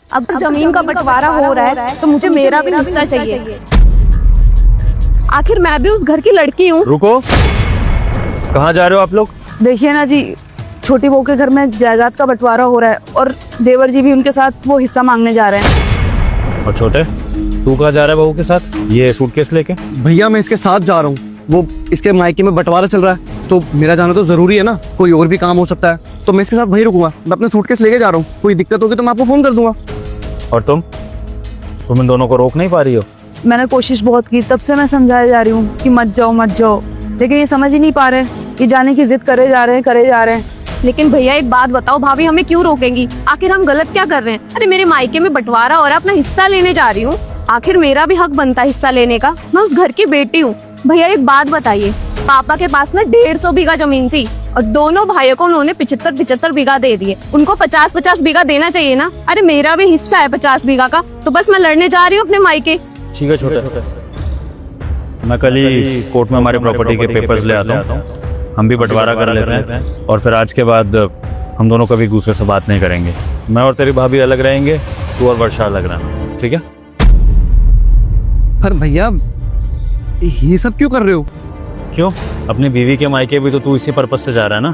अब जमीन का बंटवारा हो रहा है तो मुझे मेरा भी हिस्सा चाहिए। आखिर मैं भी उस घर की लड़की हूँ। रुको, कहाँ जा रहे हो आप लोग? देखिए ना जी, छोटी बहू के घर में जायदाद का बंटवारा हो रहा है और देवर जी भी उनके साथ वो हिस्सा मांगने जा रहे हैं। और छोटे, तू कहाँ जा रहा है बहू के साथ ये सूटकेस लेके? भैया मैं इसके साथ जा रहा हूँ, वो इसके मायके में बंटवारा चल रहा है तो मेरा जाना तो जरूरी है ना, कोई और भी काम हो सकता है, तो मैं इसके साथ वहीं रुकूंगा। मैं अपने सूटकेस लेके जा रहा हूँ, कोई दिक्कत होगी तो मैं आपको फोन कर दूंगा। और तुम इन दोनों को रोक नहीं पा रही हो? मैंने कोशिश बहुत की, तब से मैं समझाया जा रही हूँ कि मत जाओ, लेकिन ये समझ ही नहीं पा रहे, ये जाने की जिद करे जा रहे हैं। लेकिन भैया एक बात बताओ, भाभी हमें क्यों रोकेंगी? आखिर हम गलत क्या कर रहे हैं? अरे मेरे मायके में बंटवारा हो रहा है, अपना हिस्सा लेने जा रही हूँ, आखिर मेरा भी हक बनता है हिस्सा लेने का। मैं उस घर की बेटी हूँ। भैया एक बात बताइए, पापा के पास ना 150 बीघा जमीन थी और दोनों भाइयों को उन्होंने 75 बीघा दे दिए। उनको 50 बीघा देना चाहिए ना। अरे मेरा भी हिस्सा है 50 बीघा का, तो बस मैं लड़ने जा रही हूँ अपने मायके। ठीक है छोटे, मैं कल ही कोर्ट में हमारी प्रॉपर्टी के पेपर्स ले आता हूँ, हम भी बंटवारा कर लेते हैं और फिर आज के बाद हम दोनों कभी दूसरे से बात नहीं करेंगे। मैं और तेरी भाभी अलग रहेंगे, तू और वर्षा अलग रहना, ठीक है? पर भैया ये सब क्यों कर रहे हो? क्यों? अपनी बीवी के मायके भी तो तू इसी पर्पस से जा रहा है ना,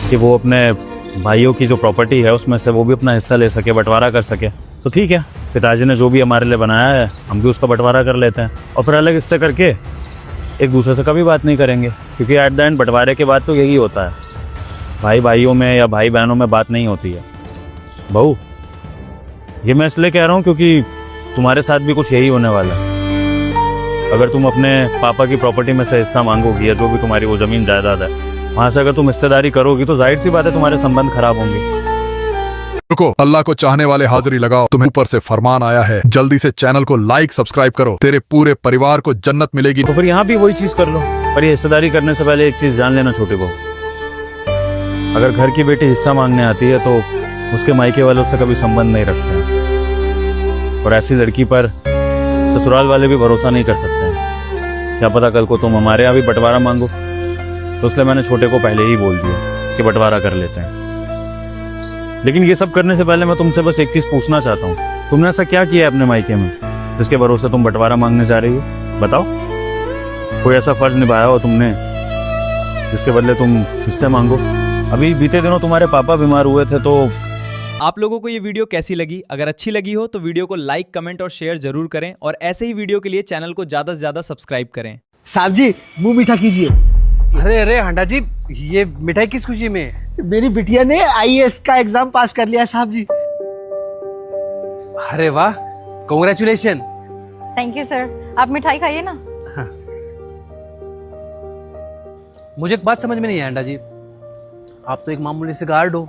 कि वो अपने भाइयों की जो प्रॉपर्टी है उसमें से वो भी अपना हिस्सा ले सके, बंटवारा कर सके। तो ठीक है, पिताजी ने जो भी हमारे लिए बनाया है हम भी उसका बंटवारा कर लेते हैं और फिर अलग हिस्से करके एक दूसरे से कभी बात नहीं करेंगे, क्योंकि एट द एंड बंटवारे के बाद तो यही होता है, भाई भाइयों में या भाई बहनों में बात नहीं होती है। बहू, ये मैं इसलिए कह रहा हूँ क्योंकि तुम्हारे साथ भी कुछ यही होने वाला है। अगर तुम अपने पापा की प्रॉपर्टी में से हिस्सा मांगोगी या जो भी तुम्हारी वो जमीन जायदाद है वहां से अगर तुम हिस्सेदारी करोगी तो जाहिर सी बात है तुम्हारे संबंध खराब होंगे। रुको, अल्लाह को चाहने वाले हाजिरी लगाओ, तुम्हें ऊपर से फरमान आया है, जल्दी से चैनल को लाइक सब्सक्राइब करो, तेरे पूरे परिवार को जन्नत मिलेगी। तो फिर यहाँ भी वही चीज कर लो, पर ये हिस्सेदारी करने से पहले एक चीज जान लेना छोटे बहू, अगर घर की बेटी हिस्सा मांगने आती है तो उसके मायके वालों से कभी संबंध नहीं रखते हैं और ऐसी लड़की पर ससुराल वाले भी भरोसा नहीं कर सकते हैं। क्या पता कल को तुम हमारे यहाँ भी बंटवारा मांगो, तो इसलिए मैंने छोटे को पहले ही बोल दिया कि बंटवारा कर लेते हैं। लेकिन ये सब करने से पहले मैं तुमसे बस एक चीज पूछना चाहता हूँ, तुमने ऐसा क्या किया है अपने मायके में जिसके भरोसे तुम बंटवारा मांगने जा रही हो? बताओ, कोई ऐसा फर्ज निभाया हो तुमने जिसके बदले तुम हिस्से मांगो? अभी बीते दिनों तुम्हारे पापा बीमार हुए थे तो आप लोगों को ये वीडियो कैसी लगी? अगर अच्छी लगी हो तो वीडियो को लाइक, कमेंट और शेयर जरूर करें और ऐसे ही वीडियो के लिए चैनल को ज़्यादा से ज़्यादा सब्सक्राइब करें। साहब जी मुंह मीठा कीजिए। अरे हांडा जी, ये मिठाई किस खुशी में? मेरी बिटिया ने आईएएस का एग्जाम पास कर लिया है साहब जी। अरे वाह, कांग्रेचुलेशन। Thank you sir. आप मिठाई खाइए ना। मुझे एक बात समझ में नहीं है हांडा जी, आप तो एक मामूली से गार्ड हो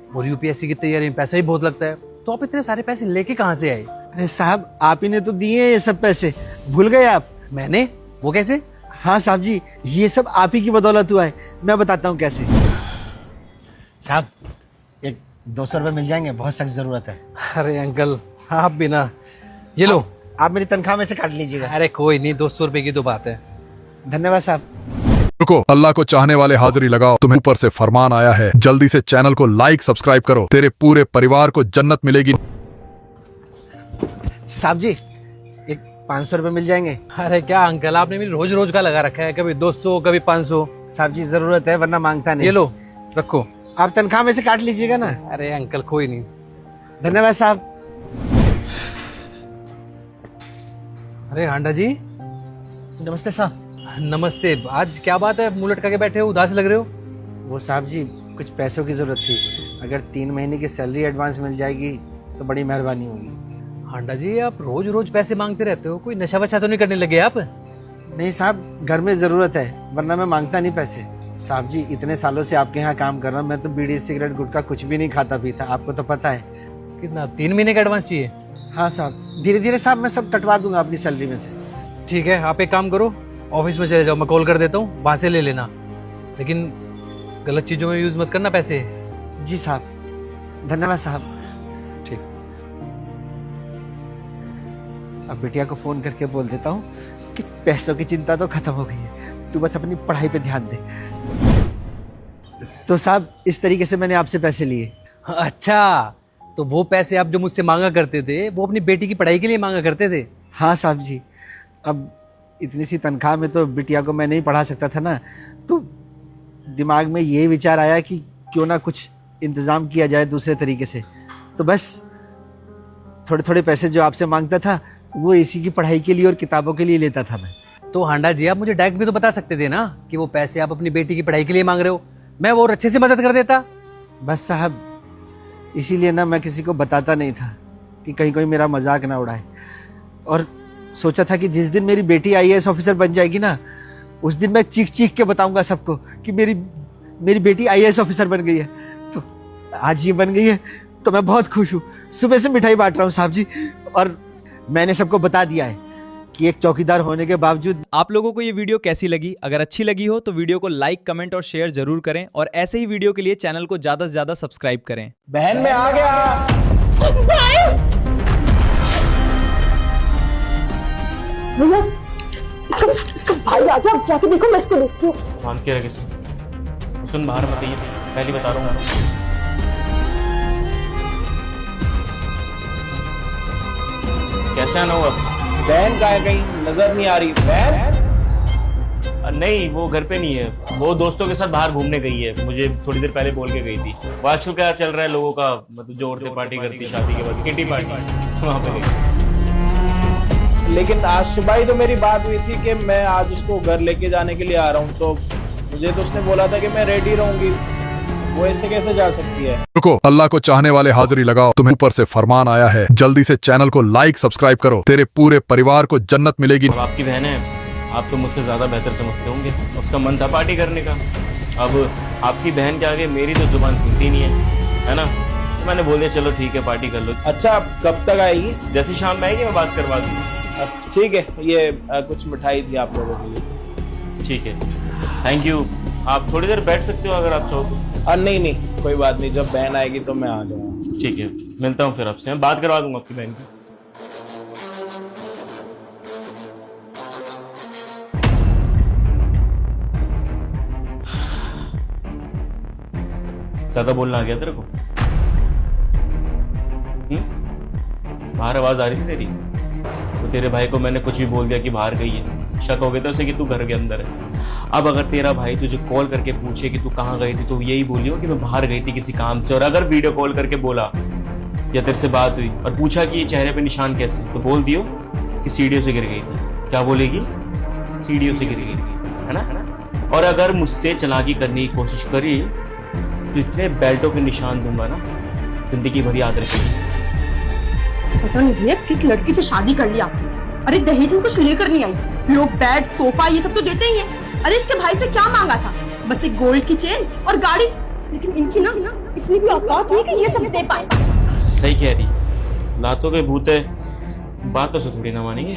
और यूपीएससी की तैयारी में पैसा ही बहुत लगता है, तो आप इतने सारे पैसे लेके कहाँ से आए? अरे साहब आप ही ने तो दिए ये सब पैसे, भूल गए आप? मैंने? वो कैसे? हाँ साहब जी, ये सब आप ही की बदौलत हुआ है। मैं बताता हूँ कैसे। साहब एक 200 रुपये मिल जाएंगे, बहुत सख्त जरूरत है। अरे अंकल आप भी ना, ये लो। आप मेरी तनख्वाह में से काट लीजिएगा। अरे कोई नहीं, 200 रुपए की तो बात है। धन्यवाद साहब। रुको, अल्लाह को चाहने वाले हाजिरी लगाओ, तुम्हें ऊपर से फरमान आया है, जल्दी से चैनल को लाइक सब्सक्राइब करो, तेरे पूरे परिवार को जन्नत मिलेगी। साहब जी एक 500 रुपये मिल जाएंगे। अरे क्या अंकल, आपने मेरी रोज रोज का लगा रखा है, कभी 200 कभी 500। साहब जी जरूरत है वरना मांगता नहीं। ये लो रखो। आप तनख्वाह में से काट लीजिएगा ना। अरे अंकल कोई नहीं। धन्यवाद साहब। अरे हांडा जी। नमस्ते साहब। नमस्ते। आज क्या बात है, मुंह लटका के बैठे हो, उदास लग रहे हो? वो साहब जी कुछ पैसों की जरूरत थी, अगर 3 महीने की सैलरी एडवांस मिल जाएगी तो बड़ी मेहरबानी होगी। हांडा जी आप रोज रोज पैसे मांगते रहते हो, कोई नशा वशा तो नहीं करने लगे आप? नहीं साहब, घर में जरूरत है वरना मैं मांगता नहीं पैसे। साहब जी इतने सालों से आपके यहाँ काम कर रहा हूँ, मैं तो बीड़ी सिगरेट गुटखा कुछ भी नहीं खाता पीता, आपको तो पता है। कितना, 3 महीने का एडवांस चाहिए? हाँ साहब, धीरे धीरे साहब मैं सब कटवा दूंगा अपनी सैलरी में से। ठीक है, आप एक काम करो, ऑफिस में चले जाओ, मैं कॉल कर देता हूँ, वहां से ले लेना, लेकिन गलत चीजों में यूज मत करना पैसे। जी साहब, धन्यवाद साहब। ठीक। अब बिटिया को फोन करके बोल देता हूँ कि पैसों की चिंता तो खत्म हो गई है, तू बस अपनी पढ़ाई पे ध्यान दे। तो साहब इस तरीके से मैंने आपसे पैसे लिए। अच्छा, तो वो पैसे आप जो मुझसे मांगा करते थे वो अपनी बेटी की पढ़ाई के लिए मांगा करते थे। हाँ साहब जी, अब इतनी सी तनख्वाह में तो बिटिया को मैं नहीं पढ़ा सकता था ना, तो दिमाग में ये विचार आया कि क्यों ना कुछ इंतज़ाम किया जाए दूसरे तरीके से। तो बस थोड़े थोड़े पैसे जो आपसे मांगता था वो इसी की पढ़ाई के लिए और किताबों के लिए लेता था मैं। तो हांडा जी आप मुझे डायरेक्ट भी तो बता सकते थे ना कि वो पैसे आप अपनी बेटी की पढ़ाई के लिए मांग रहे हो, मैं वो और अच्छे से मदद कर देता। बस साहब इसीलिए ना मैं किसी को बताता नहीं था कि कहीं कोई मेरा मजाक ना उड़ाए, और सोचा था कि जिस दिन मेरी बेटी IAS ऑफिसर बन जाएगी ना, उस दिन मैं चीख चीख के बताऊंगा सबको कि मेरी बेटी IAS ऑफिसर बन गई है। तो आज ये बन गई है तो मैं बहुत खुश हूँ। सुबह से मिठाई बांट रहा हूँ साहब जी, और मैंने सबको बता दिया है कि एक चौकीदार होने के बावजूद। आप लोगों को ये वीडियो कैसी लगी? अगर अच्छी लगी हो तो वीडियो को लाइक, कमेंट और शेयर जरूर करें, और ऐसे ही वीडियो के लिए चैनल को ज्यादा से ज्यादा सब्सक्राइब करें। बहन मैं आ गया। भैया इसका भाई आ गया, जाके देखो, मैं इसको देखती हूँ। मान के रखे सुन, बाहर मत आइए, पहले बता रहा हूँ। कैसे आना हुआ? बहन कहाँ है? कहीं नजर नहीं आ रही बहन। नहीं, वो घर पे नहीं है, वो दोस्तों के साथ बाहर घूमने गई है, मुझे थोड़ी देर पहले बोल के गई थी। वो आजकल क्या चल रहा है लोगों का, मतलब जो औरतें पार्टी करती है शादी के बाद, किटी पार्टी, वहाँ पे गई। लेकिन आज सुबह ही तो मेरी बात हुई थी कि मैं आज उसको घर लेके जाने के लिए आ रहा हूँ, तो मुझे तो उसने बोला था कि मैं रेडी रहूंगी। वो ऐसे कैसे जा सकती है? रुको, अल्लाह को चाहने वाले हाजिरी लगाओ, तुम्हें ऊपर से फरमान आया है, जल्दी से चैनल को लाइक सब्सक्राइब करो, तेरे पूरे परिवार को जन्नत मिलेगी। अब आपकी बहन है, आप तो मुझसे ज्यादा बेहतर समझते होंगे, उसका मन था पार्टी करने का। अब आपकी बहन के आगे मेरी तो जुबान खुलती नहीं है ना, तो मैंने बोल दिया चलो ठीक है पार्टी कर लो। अच्छा कब तक आएगी? जैसे शाम में आएगी मैं बात करवा दूंगा। ठीक है, ये कुछ मिठाई थी आप लोगों के लिए। ठीक है, थैंक यू। आप थोड़ी देर बैठ सकते हो अगर आप चाहो तो। नहीं कोई बात नहीं, जब बहन आएगी तो मैं आ जाऊंगा। ठीक है, मिलता हूँ फिर आपसे, मैं बात करवा दूंगा आपकी बहन की। ज्यादा बोलना आ गया तेरे को? बाहर आवाज आ रही थी तेरी, तो तेरे भाई को मैंने कुछ भी बोल दिया कि बाहर गई है, शक हो गया था उसे कि तू घर के अंदर है। अब अगर तेरा भाई तुझे कॉल करके पूछे कि तू कहाँ गई थी, तो यही बोलियो कि मैं बाहर गई थी किसी काम से। और अगर वीडियो कॉल करके बोला या तेरे से बात हुई और पूछा कि चेहरे पे निशान कैसे, तो बोल दियो कि सीढ़ियों से गिर गई थी। क्या बोलेगी? सीढ़ियों से गिर गई थी, है ना? और अगर मुझसे चालाकी करने की कोशिश करी तो इतने बेल्टों के निशान दूंगा ना, जिंदगी भर याद रखेगी। पता नहीं भैया किस लड़की से शादी कर लिया आपने। अरे दहेज में कुछ लेकर नहीं आई, लोग बेड, सोफा ये सब तो देते ही हैं। अरे इसके भाई से क्या मांगा था? बस एक गोल्ड की चेन और गाड़ी, लेकिन इनकी ना इतनी भी औकात नहीं कि ये सब दे पाए। सही कह रही, लातों के भूत है, बातों से थोड़ी ना मानेंगे।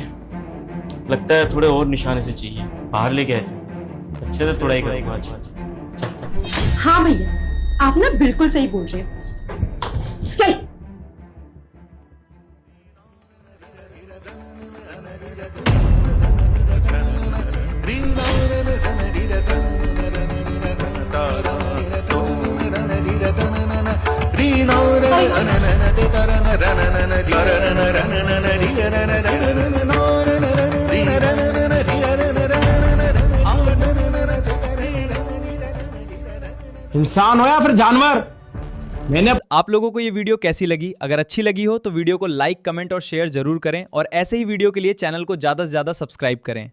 लगता है थोड़े और निशाने से चाहिए, बाहर लेके ऐसे अच्छे से तोड़ाई करेगा आज। हाँ भैया आप ना बिल्कुल सही बोल रहे हैं। चल इंसान हो या फिर जानवर? मैंने आप लोगों को ये वीडियो कैसी लगी? अगर अच्छी लगी हो तो वीडियो को लाइक, कमेंट और शेयर जरूर करें, और ऐसे ही वीडियो के लिए चैनल को ज्यादा से ज्यादा सब्सक्राइब करें।